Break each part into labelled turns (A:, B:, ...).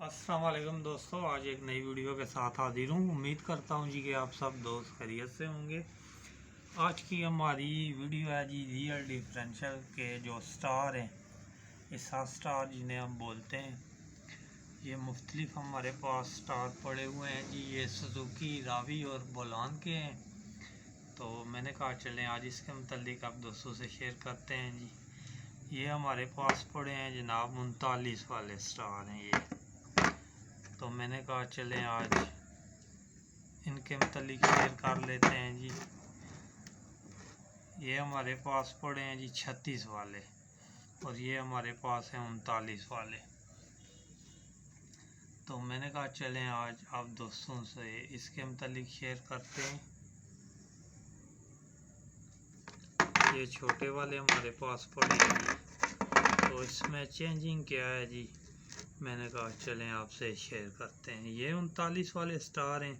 A: अस्सलाम वालेकुम दोस्तों, आज एक नई वीडियो के साथ हाजिर हूँ। उम्मीद करता हूँ जी कि आप सब दोस्त खैरियत से होंगे। आज की हमारी वीडियो है जी रियल डिफरेंशियल के जो स्टार हैं, ये 7 स्टार जिन्हें हम बोलते हैं, ये मुख्तलिफ हमारे पास स्टार पड़े हुए हैं जी। ये सुजुकी, रावी और बोलान के हैं। तो मैंने कहा चलें आज इसके मुतालिक आप दोस्तों से शेयर करते हैं जी। ये हमारे पास पड़े हैं जनाब 39 वाले स्टार हैं ये। तो मैंने कहा चलें आज इनके मुतालिक शेयर कर लेते हैं जी। ये हमारे पास पड़े हैं जी 36 वाले और ये हमारे पास हैं 39 वाले। तो मैंने कहा चलें आज आप दोस्तों से इसके मुतालिक शेयर करते हैं। ये छोटे वाले हमारे पास पड़े हैं, तो इसमें चेंजिंग क्या है जी, मैंने कहा चलें आपसे शेयर करते हैं। ये 39 वाले स्टार हैं।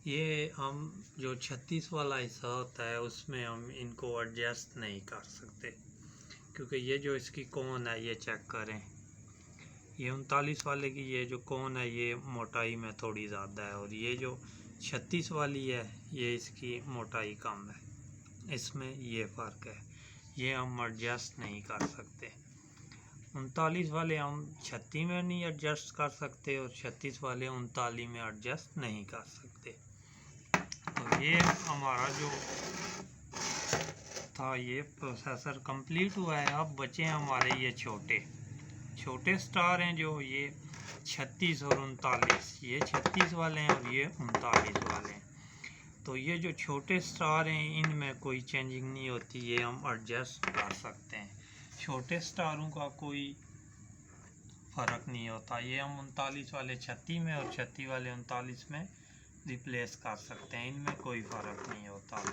A: ये हम जो 36 वाला हिस्सा होता है उसमें हम इनको एडजस्ट नहीं कर सकते, क्योंकि ये जो इसकी कोन है ये चेक करें, ये 39 वाले की ये जो कोन है ये मोटाई में थोड़ी ज़्यादा है और ये जो 36 वाली है ये इसकी मोटाई कम है। इसमें ये फ़र्क है, ये हम एडजस्ट नहीं कर सकते। 39 वाले हम 36 में नहीं एडजस्ट कर सकते और 36 वाले 39 में एडजस्ट नहीं कर सकते। तो ये हमारा जो था ये प्रोसेसर कंप्लीट हुआ है। अब बचे हमारे ये छोटे स्टार हैं जो ये 36 और 39, ये 36 वाले हैं और ये 39 वाले हैं। तो ये जो छोटे स्टार हैं इनमें कोई चेंजिंग नहीं होती, ये हम एडजस्ट कर सकते हैं। छोटे स्टारों का कोई फ़र्क नहीं होता, ये हम 39 वाले 36 में और 36 वाले 39 में रिप्लेस कर सकते हैं, इनमें कोई फ़र्क नहीं होता।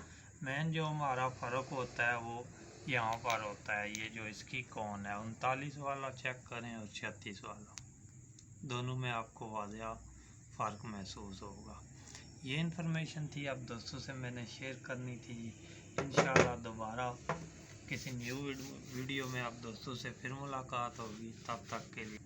A: मेन जो हमारा फ़र्क होता है वो यहाँ पर होता है, ये जो इसकी कोन है 39 वाला चेक करें और 36 वाला, दोनों में आपको वाज़ेह फ़र्क महसूस होगा। ये इन्फॉर्मेशन थी आप दोस्तों से मैंने शेयर करनी थी। इंशाल्लाह दोबारा किसी न्यू वीडियो में आप दोस्तों से फिर मुलाकात होगी। तब तक के लिए